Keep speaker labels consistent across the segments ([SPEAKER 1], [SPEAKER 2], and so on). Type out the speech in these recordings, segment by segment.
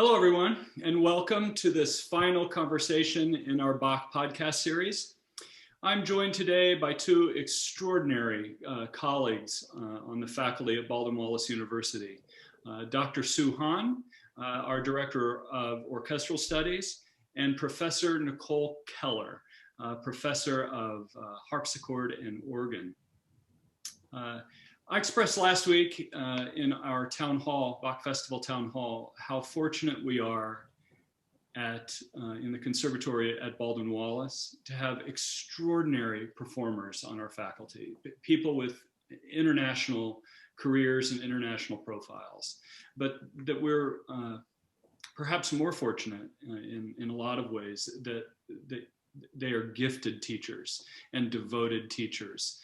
[SPEAKER 1] Hello, everyone, and welcome to this final conversation in our Bach podcast series. I'm joined today by two extraordinary colleagues on the faculty at Baldwin Wallace University. Dr. Soo Han, our Director of Orchestral Studies, and Professor Nicole Keller, Professor of Harpsichord and Organ. I expressed last week in our town hall, Bach Festival town hall, how fortunate we are in the conservatory at Baldwin Wallace to have extraordinary performers on our faculty, people with international careers and international profiles, but that we're perhaps more fortunate in a lot of ways that they are gifted teachers and devoted teachers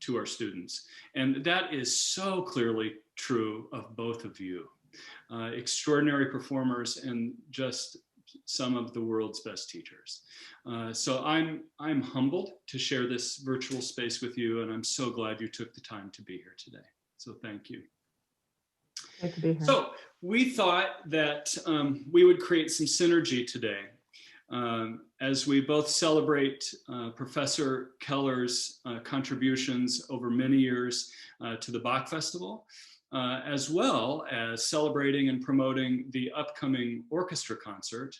[SPEAKER 1] to our students. And that is so clearly true of both of you. Extraordinary performers and just some of the world's best teachers. So I'm humbled to share this virtual space with you, and I'm so glad you took the time to be here today. So thank you.
[SPEAKER 2] Great to be here.
[SPEAKER 1] So we thought that we would create some synergy today as we both celebrate Professor Keller's contributions over many years to the Bach Festival, as well as celebrating and promoting the upcoming orchestra concert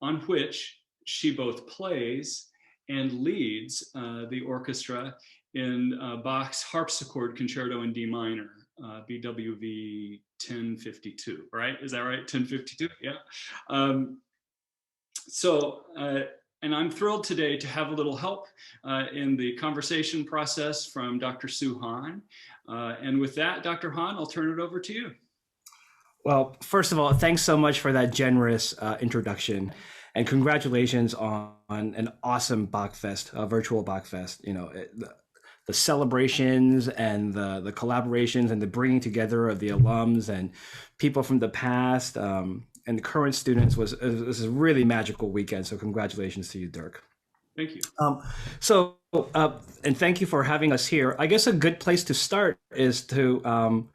[SPEAKER 1] on which she both plays and leads the orchestra in Bach's Harpsichord Concerto in D minor, BW 1052, right? Is that right? 1052, yeah. And I'm thrilled today to have a little help in the conversation process from Dr. Soo Han. And with that, Dr. Han, I'll turn it over to you.
[SPEAKER 3] Well, first of all, thanks so much for that generous introduction, and congratulations on an awesome Bachfest, virtual Bachfest. You know, the celebrations and the collaborations and the bringing together of the alums and people from the past and the current students was a really magical weekend. So congratulations to you, Dirk.
[SPEAKER 1] Thank you.
[SPEAKER 3] And thank you for having us here. I guess a good place to start is to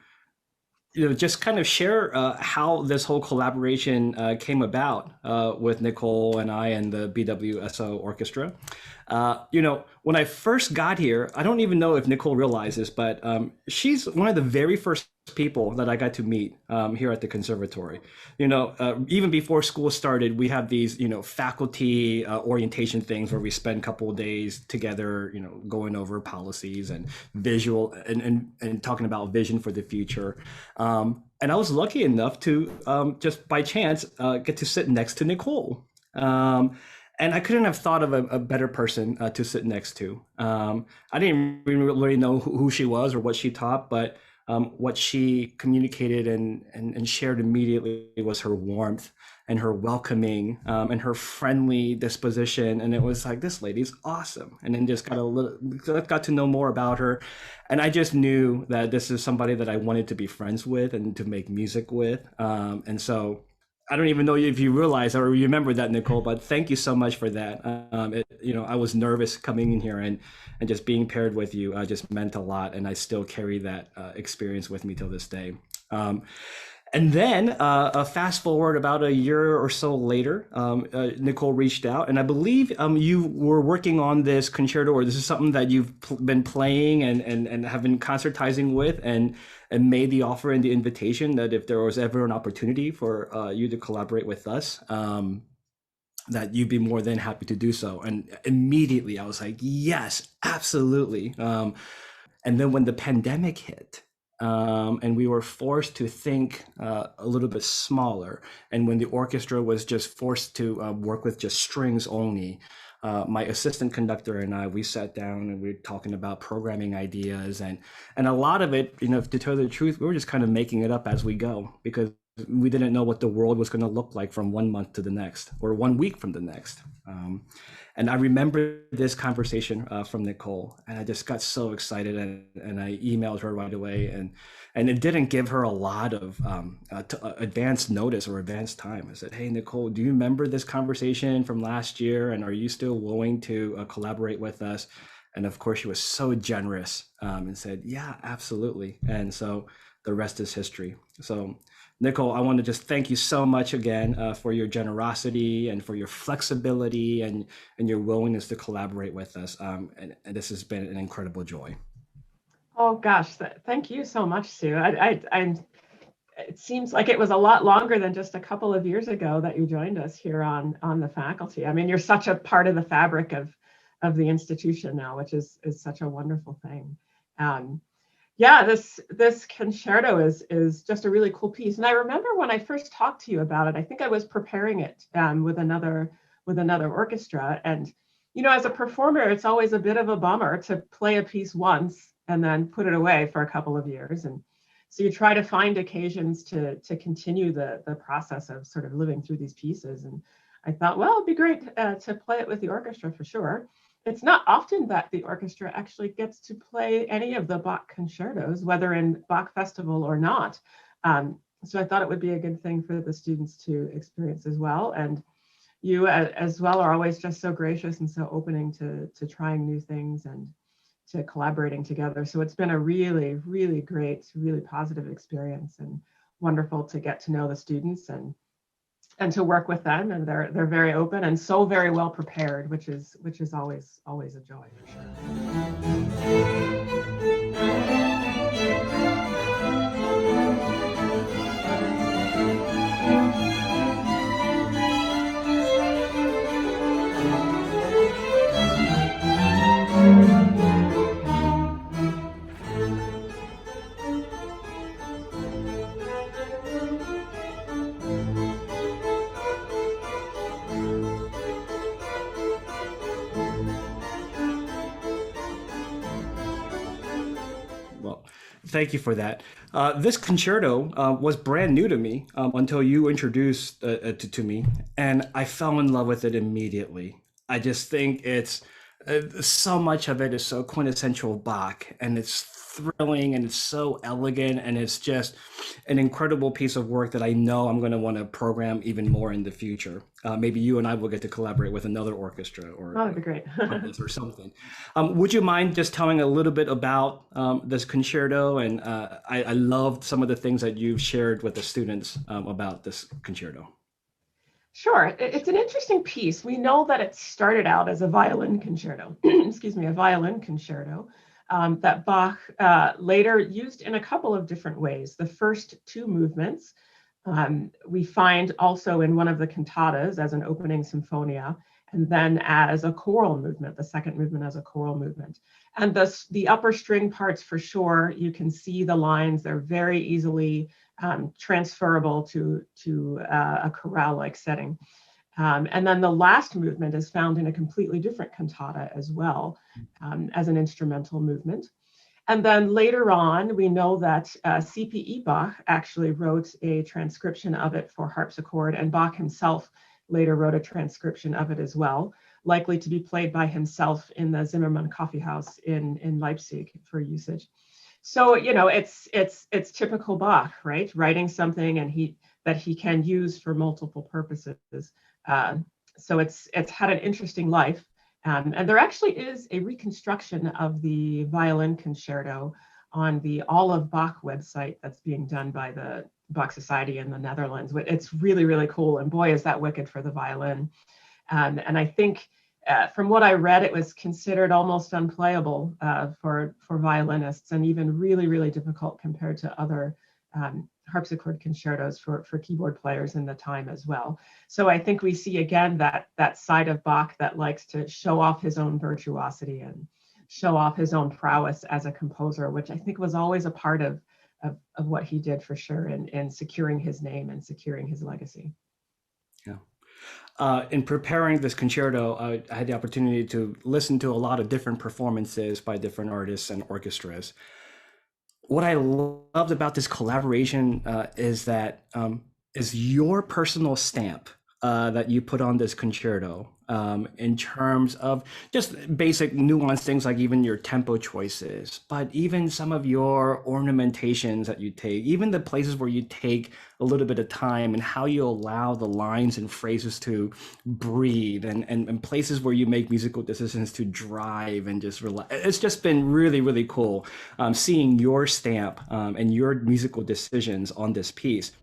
[SPEAKER 3] just kind of share how this whole collaboration came about with Nicole and I and the BWSO Orchestra. When I first got here, I don't even know if Nicole realizes, but she's one of the very first people that I got to meet here at the conservatory. Even before school started, we have these, faculty orientation things where we spend a couple of days together, going over policies and visual and talking about vision for the future. And I was lucky enough to just by chance get to sit next to Nicole. And I couldn't have thought of a better person to sit next to. I didn't really know who she was or what she taught, but what she communicated and shared immediately was her warmth and her welcoming and her friendly disposition. And it was like, this lady's awesome. And then just got to know more about her. And I just knew that this is somebody that I wanted to be friends with and to make music with. And so I don't even know if you realize or remember that, Nicole, but thank you so much for that. I was nervous coming in here and just being paired with you just meant a lot. And I still carry that experience with me till this day. And then fast forward about a year or so later, Nicole reached out, and I believe you were working on this concerto, or this is something that you've been playing and have been concertizing with, and made the offer and the invitation that if there was ever an opportunity for you to collaborate with us, that you'd be more than happy to do so. And immediately I was like, yes, absolutely. And then when the pandemic hit, and we were forced to think a little bit smaller, and when the orchestra was just forced to work with just strings only, my assistant conductor and we sat down and we were talking about programming ideas, and a lot of it, to tell the truth, we were just kind of making it up as we go, because we didn't know what the world was going to look like from 1 month to the next, or 1 week from the next. And I remember this conversation from Nicole, and I just got so excited, and I emailed her right away, and it didn't give her a lot of advance notice or advance time. I said, hey, Nicole, do you remember this conversation from last year, and are you still willing to collaborate with us? And of course, she was so generous and said, yeah, absolutely. And so the rest is history. So Nicole, I want to just thank you so much again for your generosity and for your flexibility and your willingness to collaborate with us. And this has been an incredible joy.
[SPEAKER 2] Oh gosh, thank you so much, Sue. It seems like it was a lot longer than just a couple of years ago that you joined us here on the faculty. I mean, you're such a part of the fabric of the institution now, which is such a wonderful thing. Yeah, this concerto is just a really cool piece. And I remember when I first talked to you about it, I think I was preparing it with another orchestra. And as a performer, it's always a bit of a bummer to play a piece once and then put it away for a couple of years. And so you try to find occasions to continue the process of sort of living through these pieces. And I thought, well, it'd be great to play it with the orchestra for sure. It's not often that the orchestra actually gets to play any of the Bach concertos, whether in Bach Festival or not. So I thought it would be a good thing for the students to experience as well. And you as well are always just so gracious and so opening to trying new things and to collaborating together. So it's been a really, really great, really positive experience and wonderful to get to know the students and to work with them. And they're very open and so very well prepared, which is always a joy for sure.
[SPEAKER 3] Thank you for that. This concerto was brand new to me until you introduced it to me, and I fell in love with it immediately. I just think it's so much of it is so quintessential Bach, and it's thrilling and it's so elegant, and it's just an incredible piece of work that I know I'm going to want to program even more in the future. Maybe you and I will get to collaborate with another orchestra or
[SPEAKER 2] that'd be great.
[SPEAKER 3] or something. Would you mind just telling a little bit about this concerto? And I loved some of the things that you've shared with the students about this concerto.
[SPEAKER 2] Sure. It's an interesting piece. We know that it started out as a violin concerto, excuse me, a violin concerto that Bach later used in a couple of different ways. The first two movements we find also in one of the cantatas as an opening symphonia, and then as a choral movement, the second movement as a choral movement. And the upper string parts, for sure, you can see the lines. They're very easily transferable to a chorale-like setting. And then the last movement is found in a completely different cantata as well, as an instrumental movement. And then later on, we know that C.P.E. Bach actually wrote a transcription of it for harpsichord, and Bach himself later wrote a transcription of it as well, likely to be played by himself in the Zimmermann Coffee House in Leipzig for usage. So, it's typical Bach, right? Writing something and that he can use for multiple purposes. So it's had an interesting life. And there actually is a reconstruction of the violin concerto on the All of Bach website that's being done by the Bach Society in the Netherlands. It's really, really cool. And boy, is that wicked for the violin. And I think from what I read, it was considered almost unplayable for violinists, and even really, really difficult compared to other harpsichord concertos for keyboard players in the time as well. So I think we see again that side of Bach that likes to show off his own virtuosity and show off his own prowess as a composer, which I think was always a part of what he did for sure in securing his name and securing his legacy.
[SPEAKER 3] Yeah. In preparing this concerto, I had the opportunity to listen to a lot of different performances by different artists and orchestras. What I loved about this collaboration is that is your personal stamp that you put on this concerto in terms of just basic nuanced things like even your tempo choices, but even some of your ornamentations that you take, even the places where you take a little bit of time and how you allow the lines and phrases to breathe, and places where you make musical decisions to drive and just relax. It's just been really, really cool seeing your stamp and your musical decisions on this piece.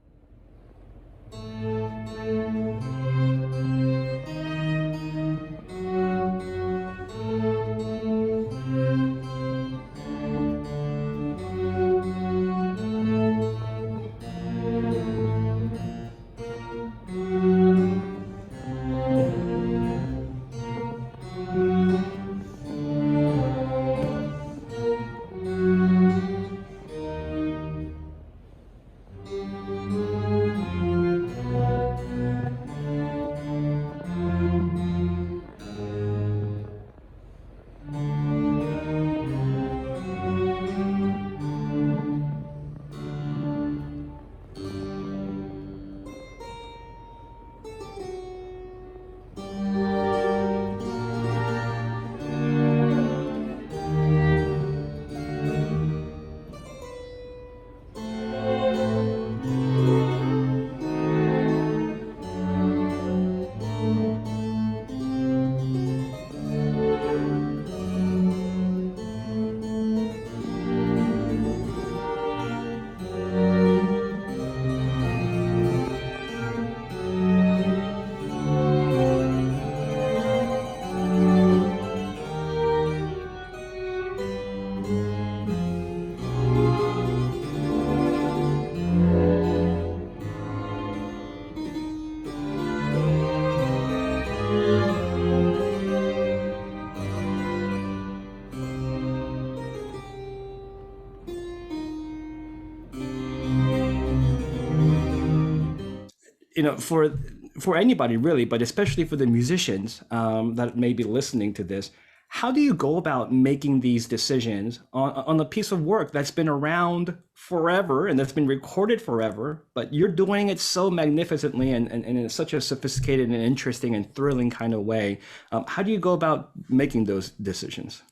[SPEAKER 3] for anybody really, but especially for the musicians that may be listening to this, how do you go about making these decisions on a piece of work that's been around forever and that's been recorded forever, but you're doing it so magnificently and in such a sophisticated and interesting and thrilling kind of way? How do you go about making those decisions?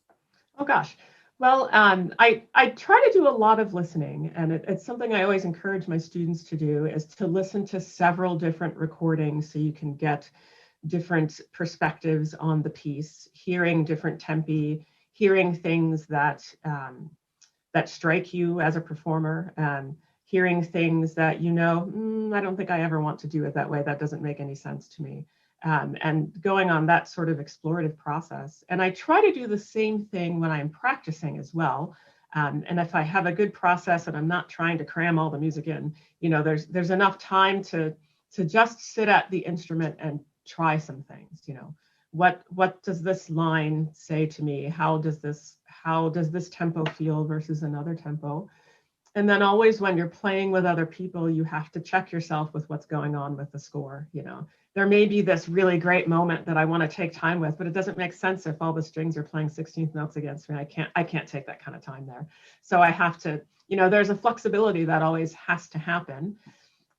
[SPEAKER 2] Oh gosh. Well, I try to do a lot of listening, and it's something I always encourage my students to do, is to listen to several different recordings so you can get different perspectives on the piece, hearing different tempi, hearing things that that strike you as a performer, hearing things that I don't think I ever want to do it that way. That doesn't make any sense to me. And going on that sort of explorative process. And I try to do the same thing when I'm practicing as well. And if I have a good process and I'm not trying to cram all the music in, there's enough time to just sit at the instrument and try some things. What does this line say to me? How does this tempo feel versus another tempo? And then always when you're playing with other people, you have to check yourself with what's going on with the score. There may be this really great moment that I want to take time with, but it doesn't make sense if all the strings are playing 16th notes against me. I can't take that kind of time there. So I have to, there's a flexibility that always has to happen.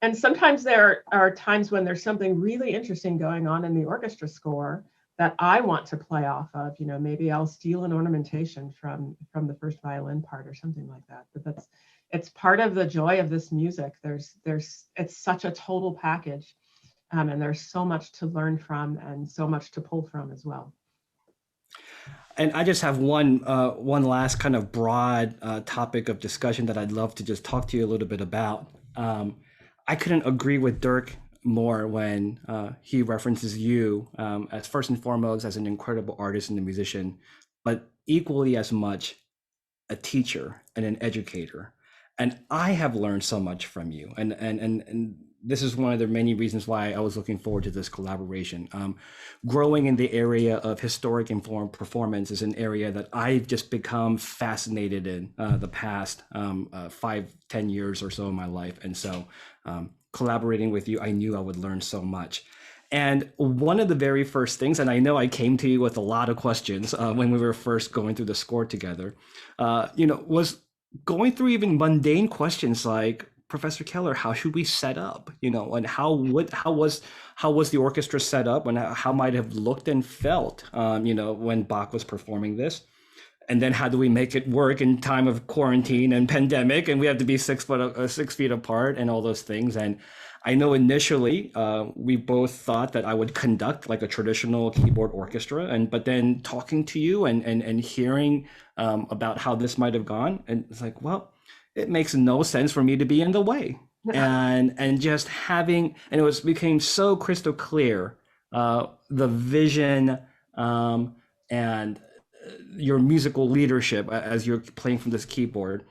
[SPEAKER 2] And sometimes there are times when there's something really interesting going on in the orchestra score that I want to play off of. Maybe I'll steal an ornamentation from the first violin part or something like that. But it's part of the joy of this music. It's such a total package. And there's so much to learn from and so much to pull from as well.
[SPEAKER 3] And I just have one last kind of broad topic of discussion that I'd love to just talk to you a little bit about. I couldn't agree with Dirk more when he references you as first and foremost as an incredible artist and a musician, but equally as much a teacher and an educator. And I have learned so much from you. And this is one of the many reasons why I was looking forward to this collaboration. Growing in the area of historic informed performance is an area that I've just become fascinated in the past 5-10 years or so of my life. And so collaborating with you, I knew I would learn so much. And one of the very first things, and I know I came to you with a lot of questions when we were first going through the score together, was going through even mundane questions like, Professor Keller, how should we set up? And how was the orchestra set up, and how might it have looked and felt, when Bach was performing this? And then how do we make it work in time of quarantine and pandemic, and we have to be 6 feet apart and all those things? And I know initially we both thought that I would conduct like a traditional keyboard orchestra, but then talking to you and hearing about how this might have gone, and it's like, well, it makes no sense for me to be in the way. And just having, and became so crystal clear, the vision and your musical leadership as you're playing from this keyboard.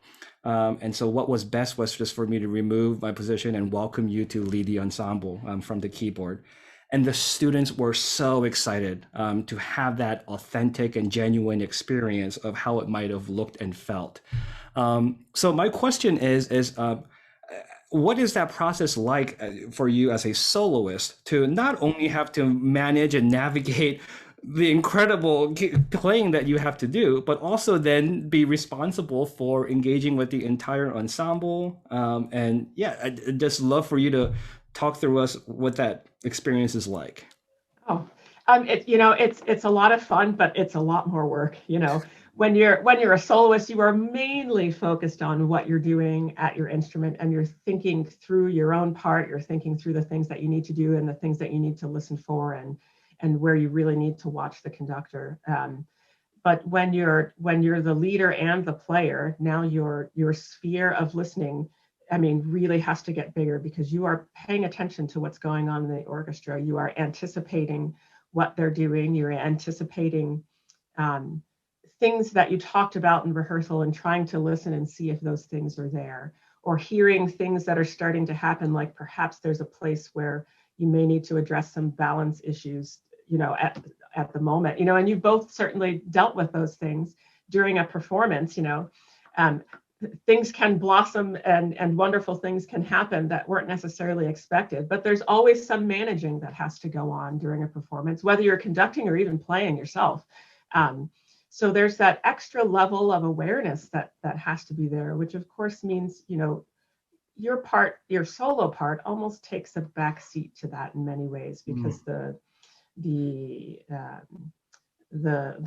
[SPEAKER 3] And so what was best was just for me to remove my position and welcome you to lead the ensemble from the keyboard. And the students were so excited to have that authentic and genuine experience of how it might have looked and felt. So my question is what is that process like for you as a soloist to not only have to manage and navigate the incredible playing that you have to do, but also then be responsible for engaging with the entire ensemble? And yeah, I'd just love for you to talk through us what that experience is like.
[SPEAKER 2] Oh, it's a lot of fun, but it's a lot more work. When you're a soloist, you are mainly focused on what you're doing at your instrument, and you're thinking through your own part. You're thinking through the things that you need to do and the things that you need to listen for, and where you really need to watch the conductor. But when you're the leader and the player, now your sphere of listening, really has to get bigger, because you are paying attention to what's going on in the orchestra. You are anticipating what they're doing. You're anticipating things that you talked about in rehearsal and trying to listen and see if those things are there, or hearing things that are starting to happen, like perhaps there's a place where you may need to address some balance issues, at the moment, and you both certainly dealt with those things during a performance. things can blossom and wonderful things can happen that weren't necessarily expected, but there's always some managing that has to go on during a performance, whether you're conducting or even playing yourself. So there's that extra level of awareness that has to be there, which of course means, you know, your part, your solo part almost takes a back seat to that in many ways, because the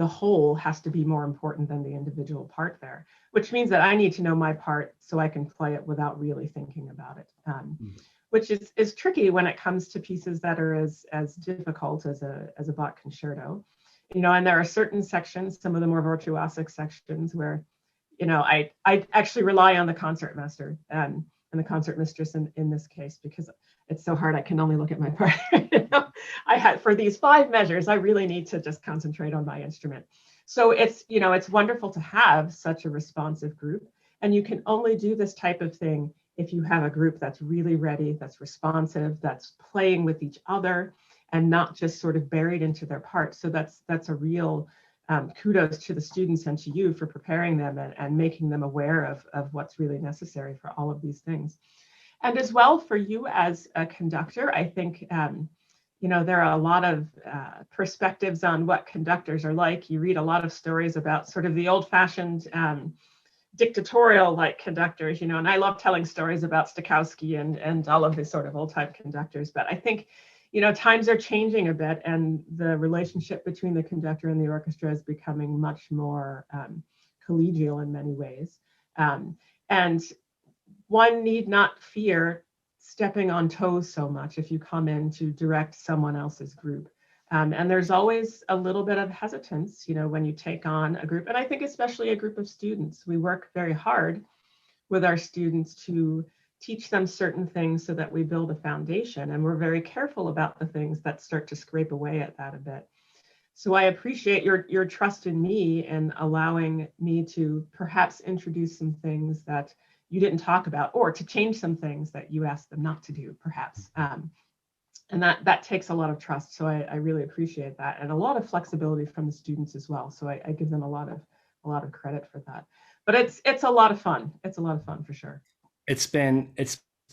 [SPEAKER 2] whole has to be more important than the individual part there, which means that I need to know my part so I can play it without really thinking about it, which is tricky when it comes to pieces that are as difficult as a Bach concerto. You know, and there are certain sections, some of the more virtuosic sections, where, you know, I actually rely on the concertmaster and the concert mistress in this case, because it's so hard. I can only look at my part. You know? I had, for these 5 measures, I really need to just concentrate on my instrument. So it's, you know, it's wonderful to have such a responsive group, and you can only do this type of thing if you have a group that's really ready, that's responsive, that's playing with each other, and not just sort of buried into their parts. So that's a real kudos to the students and to you for preparing them and making them aware of what's really necessary for all of these things. And as well for you as a conductor, I think, you know, there are a lot of perspectives on what conductors are like. You read a lot of stories about sort of the old-fashioned dictatorial-like conductors, you know, and I love telling stories about Stokowski and all of these sort of old-time conductors. But I think, you know, times are changing a bit, and the relationship between the conductor and the orchestra is becoming much more collegial in many ways. And one need not fear stepping on toes so much if you come in to direct someone else's group. And there's always a little bit of hesitance, you know, when you take on a group. And I think especially a group of students, we work very hard with our students to teach them certain things so that we build a foundation, and we're very careful about the things that start to scrape away at that a bit. So I appreciate your trust in me and allowing me to perhaps introduce some things that you didn't talk about, or to change some things that you asked them not to do, perhaps. And that takes a lot of trust. So I really appreciate that, and a lot of flexibility from the students as well. So I give them a lot of credit for that. But it's a lot of fun. It's a lot of fun for sure.
[SPEAKER 3] It's been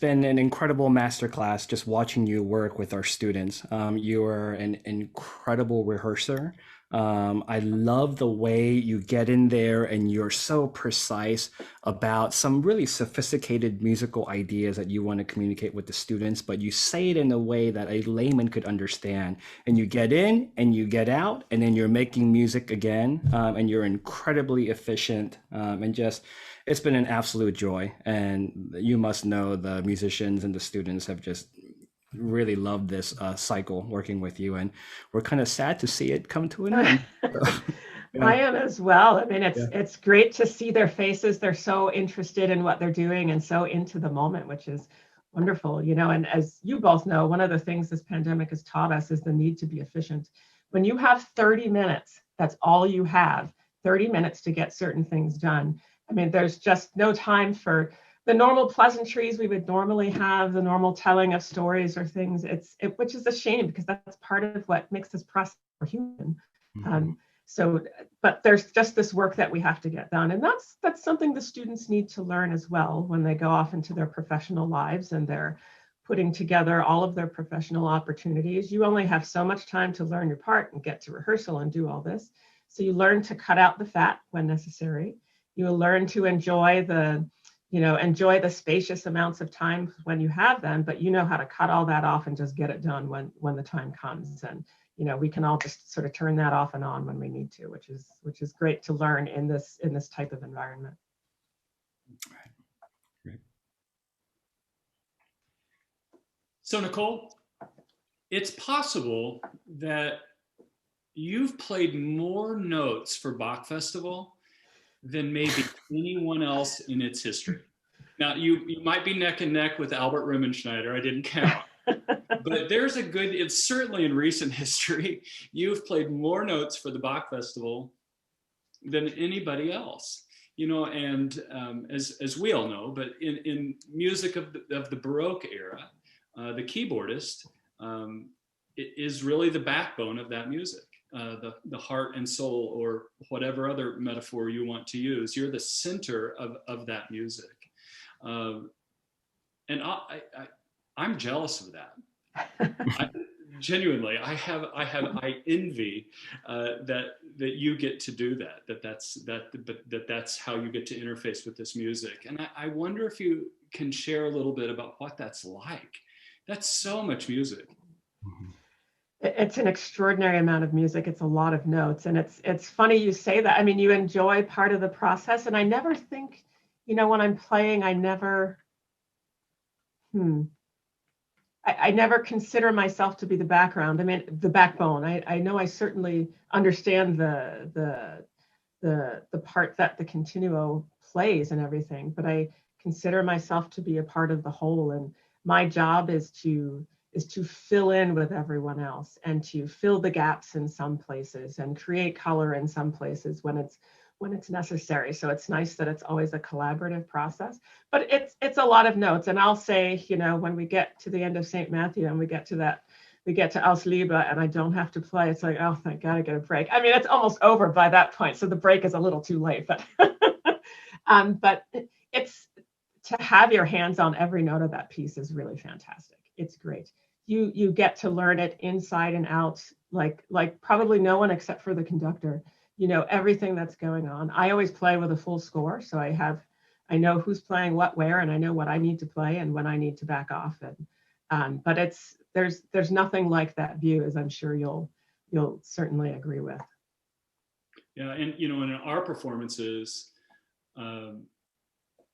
[SPEAKER 3] an incredible masterclass just watching you work with our students. You are an incredible rehearser. I love the way you get in there and you're so precise about some really sophisticated musical ideas that you want to communicate with the students, but you say it in a way that a layman could understand. And you get in and you get out, and then you're making music again, and you're incredibly efficient, and just, it's been an absolute joy. And you must know the musicians and the students have just really loved this cycle working with you, and we're kind of sad to see it come to an end.
[SPEAKER 2] Yeah. I am as well. I mean, it's great to see their faces. They're so interested in what they're doing and so into the moment, which is wonderful, you know. And as you both know, one of the things this pandemic has taught us is the need to be efficient. When you have 30 minutes, that's all you have, 30 minutes to get certain things done. I mean, there's just no time for the normal pleasantries we would normally have, the normal telling of stories or things. Which is a shame, because that's part of what makes us process more human. But there's just this work that we have to get done, and that's something the students need to learn as well when they go off into their professional lives and they're putting together all of their professional opportunities. You only have so much time to learn your part and get to rehearsal and do all this. So you learn to cut out the fat when necessary. You will learn to enjoy the spacious amounts of time when you have them, but you know how to cut all that off and just get it done when the time comes. And, you know, we can all just sort of turn that off and on when we need to, which is great to learn in this type of environment.
[SPEAKER 3] Right.
[SPEAKER 1] So Nicole, it's possible that you've played more notes for Bach Festival than maybe anyone else in its history. Now, you might be neck and neck with Albert Riemenschneider. I didn't count. But there's a good, it's certainly in recent history, you've played more notes for the Bach Festival than anybody else. You know, and as we all know, but in music of the Baroque era, the keyboardist is really the backbone of that music. the heart and soul, or whatever other metaphor you want to use. You're the center of that music. And I'm jealous of that. Genuinely, I envy that you get to do that's how you get to interface with this music. And I wonder if you can share a little bit about what that's like. That's so much music.
[SPEAKER 2] It's an extraordinary amount of music. It's a lot of notes, and it's funny you say that. I mean, you enjoy part of the process, and I never think, when I'm playing, I never consider myself to be the background. I mean, the backbone. I know I certainly understand the part that the continuo plays and everything, but I consider myself to be a part of the whole. And my job is to fill in with everyone else, and to fill the gaps in some places, and create color in some places when it's necessary. So it's nice that it's always a collaborative process, but it's a lot of notes. And I'll say, when we get to the end of St. Matthew and we get to Aus Liebe and I don't have to play, it's like, oh, thank God I get a break. I mean, it's almost over by that point, so the break is a little too late, but but it's to have your hands on every note of that piece is really fantastic. It's great. You get to learn it inside and out, like probably no one except for the conductor. Everything that's going on. I always play with a full score, so I know who's playing what where, and I know what I need to play and when I need to back off. And but there's nothing like that view, as I'm sure you'll certainly agree with.
[SPEAKER 1] Yeah, and in our performances,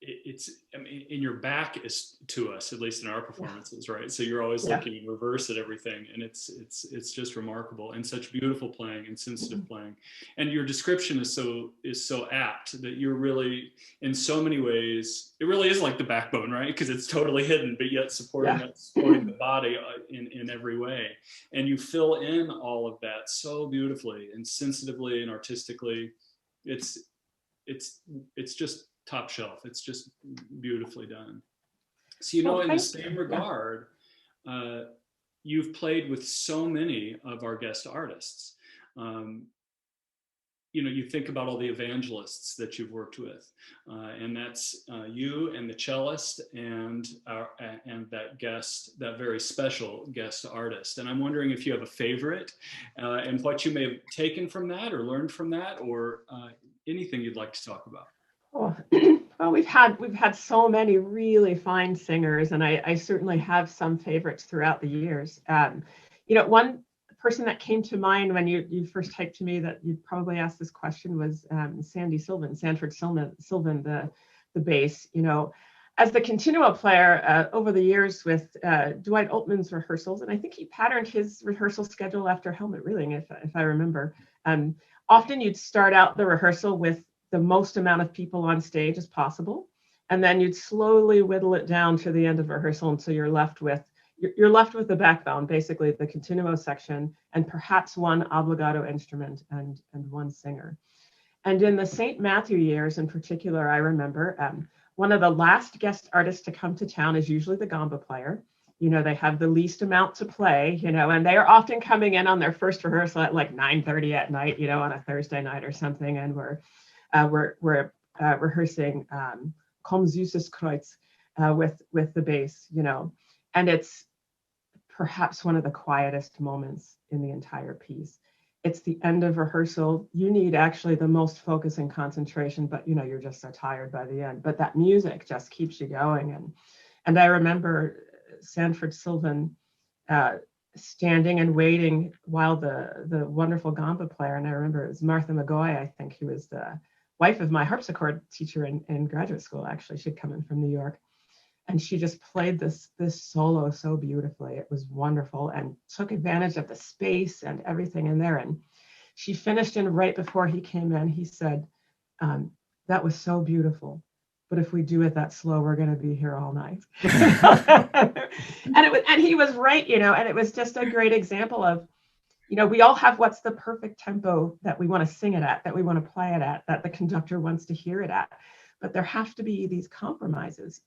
[SPEAKER 1] in your back is to us, at least in our performances, right? So you're always looking in reverse at everything, and it's just remarkable, and such beautiful playing and sensitive playing. And your description is so apt that you're really, in so many ways, it really is like the backbone, right? Because it's totally hidden, but yet supporting the body in every way. And you fill in all of that so beautifully and sensitively and artistically. It's just top shelf. It's just beautifully done. So, in the same regard, you've played with so many of our guest artists. You think about all the evangelists that you've worked with, and that's you and the cellist and that very special guest artist. And I'm wondering if you have a favorite, and what you may have taken from that or learned from that, or anything you'd like to talk about.
[SPEAKER 2] Well, we've had so many really fine singers, and I certainly have some favorites throughout the years. One person that came to mind when you first typed to me that you'd probably ask this question was Sanford Sylvan, the bass. As the continuo player over the years with Dwight Altman's rehearsals, and I think he patterned his rehearsal schedule after Helmut Reeling, if I remember. Often you'd start out the rehearsal with the most amount of people on stage as possible, and then you'd slowly whittle it down to the end of rehearsal until you're left with the backbone, basically the continuo section, and perhaps one obbligato instrument and one singer. And in the St. Matthew years in particular, I remember one of the last guest artists to come to town is usually the gamba player. They have the least amount to play, and they are often coming in on their first rehearsal at like 9:30 at night, on a Thursday night or something, and we're rehearsing Komm süßes Kreuz with the bass, and it's perhaps one of the quietest moments in the entire piece. It's the end of rehearsal. You need actually the most focus and concentration, but you're just so tired by the end. But that music just keeps you going. And I remember Sanford Sylvan standing and waiting while the wonderful gamba player, and I remember it was Martha McGoy, I think, who was the wife of my harpsichord teacher in graduate school. Actually, she'd come in from New York, and she just played this solo so beautifully. It was wonderful, and took advantage of the space and everything in there. And she finished, and right before he came in, he said, "That was so beautiful, but if we do it that slow, we're going to be here all night." and he was right, and it was just a great example of, we all have what's the perfect tempo that we want to sing it at, that we want to play it at, that the conductor wants to hear it at. But there have to be these compromises.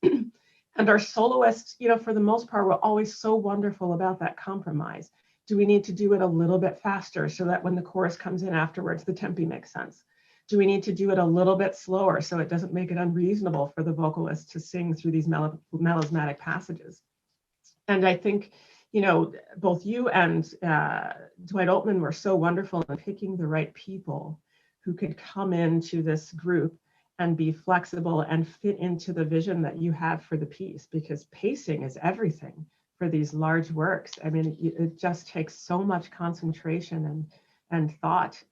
[SPEAKER 2] And our soloists, for the most part, were always so wonderful about that compromise. Do we need to do it a little bit faster so that when the chorus comes in afterwards, the tempi makes sense? Do we need to do it a little bit slower so it doesn't make it unreasonable for the vocalist to sing through these melismatic passages? And I think, you know, both you and Dwight Altman were so wonderful in picking the right people who could come into this group and be flexible and fit into the vision that you have for the piece, because pacing is everything for these large works. I mean, it just takes so much concentration and thought.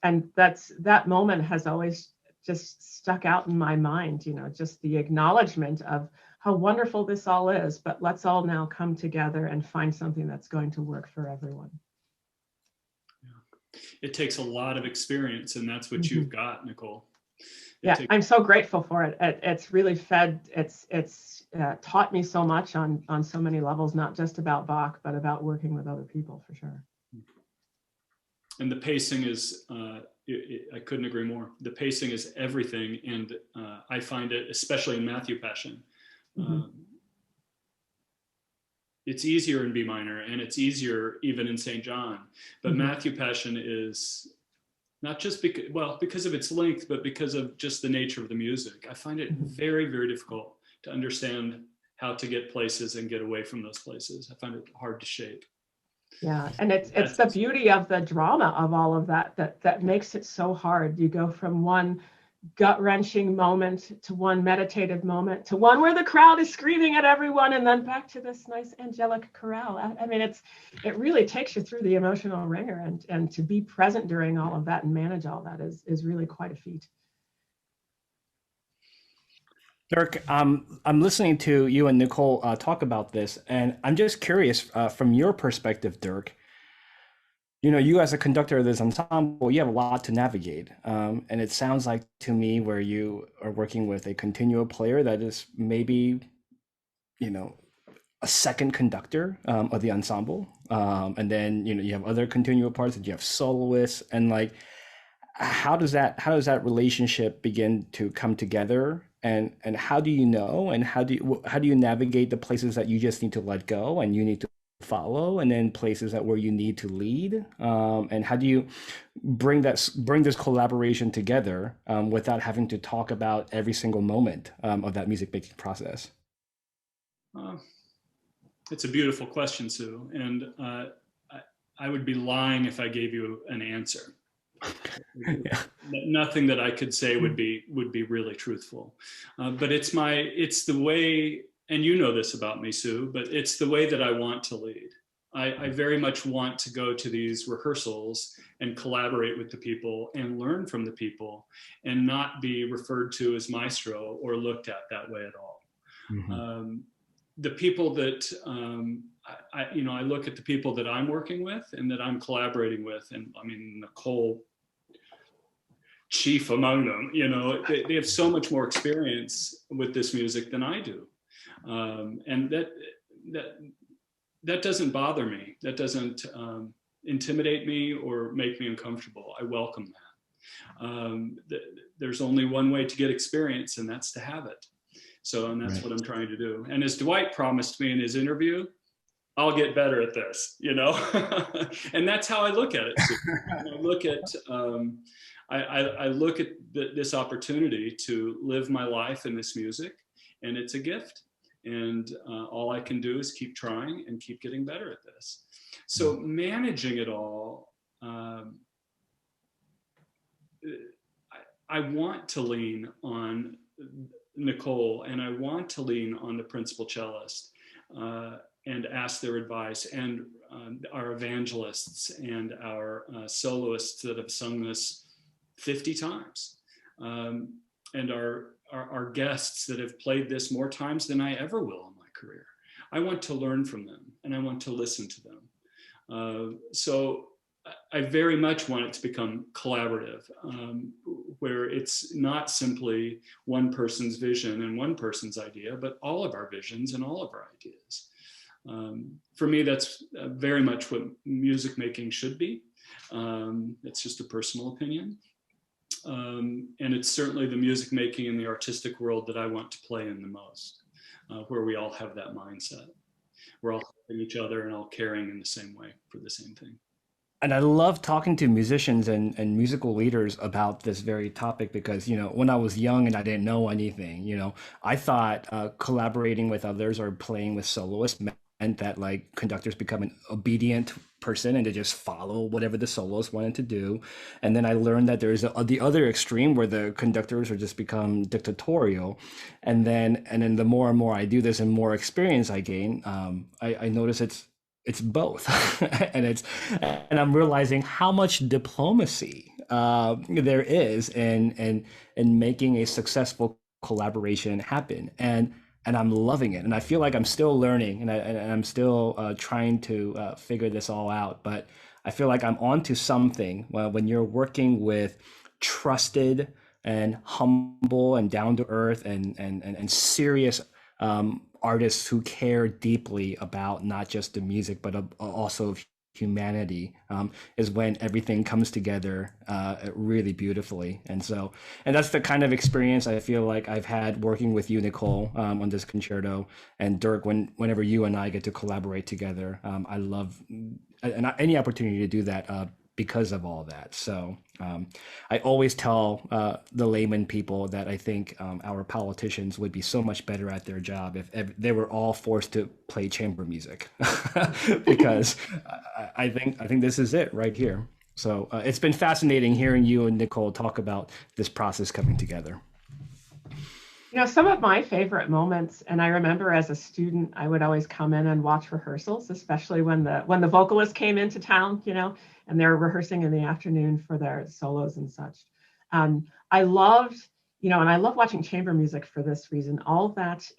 [SPEAKER 2] And that moment has always just stuck out in my mind, you know, just the acknowledgement of how wonderful this all is, but let's all now come together and find something that's going to work for everyone.
[SPEAKER 1] It takes a lot of experience, and that's what you've got, Nicole.
[SPEAKER 2] I'm so grateful for it. It's really it's taught me so much on so many levels, not just about Bach, but about working with other people, for sure.
[SPEAKER 1] And the pacing is, I couldn't agree more. The pacing is everything. And I find it, especially in Matthew Passion, it's easier in B minor, and it's easier even in St. John. But Matthew Passion is not just because of its length, but because of just the nature of the music. I find it very, very difficult to understand how to get places and get away from those places. I find it hard to shape.
[SPEAKER 2] Yeah, and it's the beauty of the drama of all of that makes it so hard. You go from one gut-wrenching moment to one meditative moment to one where the crowd is screaming at everyone, and then back to this nice angelic chorale. I mean, it really takes you through the emotional ringer, and to be present during all of that and manage all that is really quite a feat.
[SPEAKER 3] Dirk, I'm listening to you and Nicole talk about this, and I'm just curious from your perspective, Dirk. You know, you as a conductor of this ensemble, you have a lot to navigate. And it sounds like to me where you are working with a continuo player that is maybe, you know, a second conductor of the ensemble. And then, you know, you have other continuo parts and you have soloists, and like, how does that relationship begin to come together? And how do you know, and how do you navigate the places that you just need to let go and you need to follow, and then places that where you need to lead, and how do you bring this collaboration together without having to talk about every single moment of that music making process?
[SPEAKER 1] It's a beautiful question, Sue, and I would be lying if I gave you an answer. Yeah. Nothing that I could say would be really truthful, but it's the way. And you know this about me, Sue, but it's the way that I want to lead. I very much want to go to these rehearsals and collaborate with the people and learn from the people, and not be referred to as maestro or looked at that way at all. The people that I look at the people that I'm working with and that I'm collaborating with, and I mean, Nicole, chief among them, you know, they have so much more experience with this music than I do. And that doesn't bother me. That doesn't intimidate me or make me uncomfortable. I welcome that. There's only one way to get experience, and that's to have it. So, and that's what I'm trying to do. And as Dwight promised me in his interview, I'll get better at this, you know? And that's how I look at it. So I look at this opportunity to live my life in this music, and it's a gift. And all I can do is keep trying and keep getting better at this. So managing it all, I want to lean on Nicole, and I want to lean on the principal cellist and ask their advice, and our evangelists and our soloists that have sung this 50 times, and our guests that have played this more times than I ever will in my career. I want to learn from them, and I want to listen to them. So I very much want it to become collaborative, where it's not simply one person's vision and one person's idea, but all of our visions and all of our ideas. For me, that's very much what music making should be. It's just a personal opinion. And it's certainly the music making in the artistic world that I want to play in the most, where we all have that mindset. we're all helping each other and all caring in the same way for the same thing.
[SPEAKER 3] And I love talking to musicians and musical leaders about this very topic because, when I was young and I didn't know anything, I thought collaborating with others or playing with soloists meant that like conductors become an obedient person and to just follow whatever the soloist wanted to do. And then I learned that there's the other extreme where the conductors are just become dictatorial. And then the more and more I do this and more experience I gain, I notice it's both and I'm realizing how much diplomacy there is in making a successful collaboration happen, and I'm loving it, and I feel like I'm still learning, and I'm still trying to figure this all out, but I feel like I'm onto something when you're working with trusted and humble and down to earth and serious artists who care deeply about not just the music but also humanity, is when everything comes together really beautifully. And that's the kind of experience I feel like I've had working with you, Nicole, on this concerto, and Dirk, whenever you and I get to collaborate together. I love any opportunity to do that because of all that. So I always tell the layman people that I think our politicians would be so much better at their job if they were all forced to play chamber music, because I think this is it right here. So it's been fascinating hearing you and Nicole talk about this process coming together.
[SPEAKER 2] Some of my favorite moments, and I remember as a student, I would always come in and watch rehearsals, especially when the vocalist came into town, and they were rehearsing in the afternoon for their solos and such. I loved, and I love watching chamber music for this reason, all that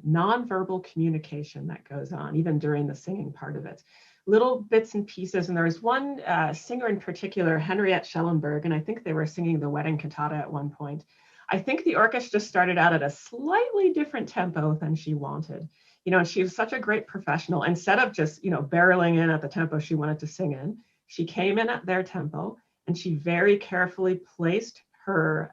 [SPEAKER 2] nonverbal communication that goes on, even during the singing part of it. Little bits and pieces, and there was one singer in particular, Henriette Schellenberg, and I think they were singing the wedding cantata at one point. I think the orchestra started out at a slightly different tempo than she wanted. And she was such a great professional. Instead of just, barreling in at the tempo she wanted to sing in, she came in at their tempo, and she very carefully placed her,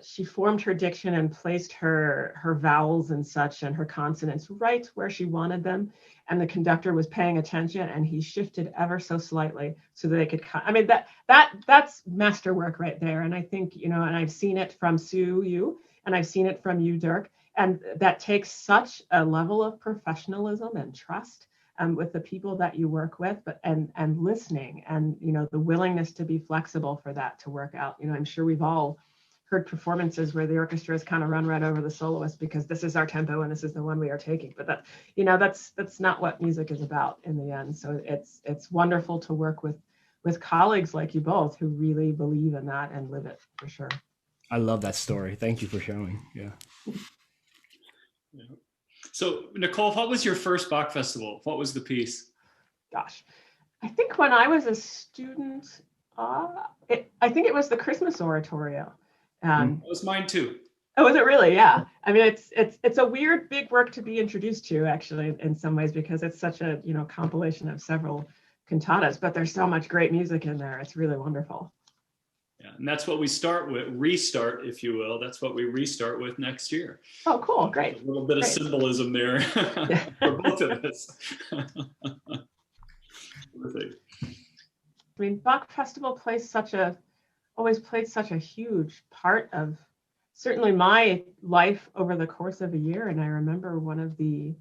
[SPEAKER 2] she formed her diction and placed her vowels and such and her consonants right where she wanted them. And the conductor was paying attention, and he shifted ever so slightly so that they could that's masterwork right there. And I think, and I've seen it from Soo, you, and I've seen it from you, Dirk, and that takes such a level of professionalism and trust with the people that you work with, and listening, and the willingness to be flexible for that to work out. I'm sure we've all heard performances where the orchestra has kind of run right over the soloist because this is our tempo and this is the one we are taking. But that's not what music is about in the end. So it's wonderful to work with colleagues like you both who really believe in that and live it, for sure.
[SPEAKER 3] I love that story. Thank you for showing. Yeah.
[SPEAKER 1] So Nicole, what was your first Bach festival? What was the piece?
[SPEAKER 2] Gosh, I think when I was a student, I think it was the Christmas oratorio.
[SPEAKER 1] That was mine too.
[SPEAKER 2] Oh, is it really? Yeah. I mean, it's a weird big work to be introduced to, actually, in some ways, because it's such a compilation of several cantatas, but there's so much great music in there. It's really wonderful.
[SPEAKER 1] Yeah, and that's what we restart, if you will. That's what we restart with next year.
[SPEAKER 2] Oh, cool. Great.
[SPEAKER 1] A little bit of symbolism there for both of us. Perfect.
[SPEAKER 2] I mean, Bach Festival always played such a huge part of certainly my life over the course of a year. And I remember one of the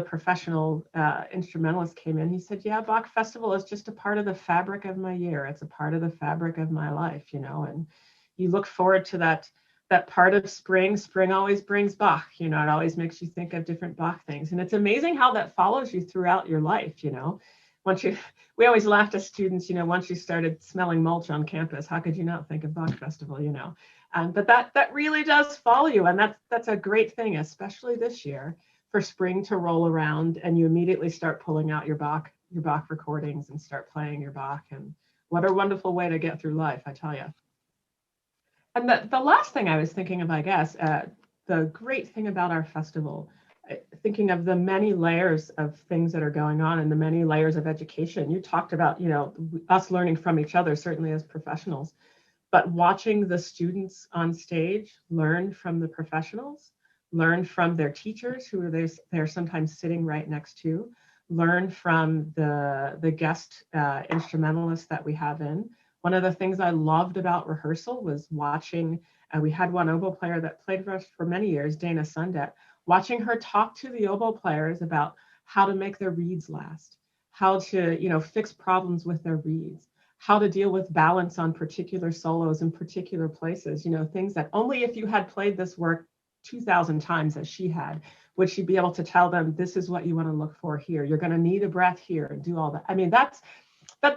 [SPEAKER 2] professional instrumentalists came in. He said, "Yeah, Bach Festival is just a part of the fabric of my year. It's a part of the fabric of my life, and you look forward to that part of spring. Spring always brings Bach, it always makes you think of different Bach things. And it's amazing how that follows you throughout your life, we always laughed as students, once you started smelling mulch on campus, how could you not think of Bach Festival, but that really does follow you. And that's a great thing, especially this year, for spring to roll around and you immediately start pulling out your Bach recordings and start playing your Bach. And what a wonderful way to get through life, I tell you. And the last thing I was thinking of, I guess, the great thing about our festival, thinking of the many layers of things that are going on and the many layers of education. You talked about, us learning from each other, certainly as professionals, but watching the students on stage learn from the professionals, learn from their teachers who they're sometimes sitting right next to, learn from the guest instrumentalists that we have in. One of the things I loved about rehearsal was watching, we had one oboe player that played for us for many years, Dana Sundet, watching her talk to the oboe players about how to make their reeds last, how to, you know, fix problems with their reeds, how to deal with balance on particular solos in particular places, you know, things that only if you had played this work 2,000 times as she had, would she be able to tell them, this is what you want to look for here. You're going to need a breath here and do all that. I mean,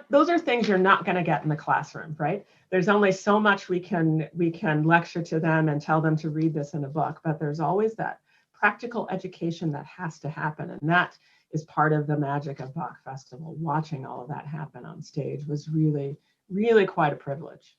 [SPEAKER 2] those are things you're not going to get in the classroom, right? There's only so much we can lecture to them and tell them to read this in a book, but there's always that practical education that has to happen. And that is part of the magic of Bach Festival. Watching all of that happen on stage was really, really quite a privilege.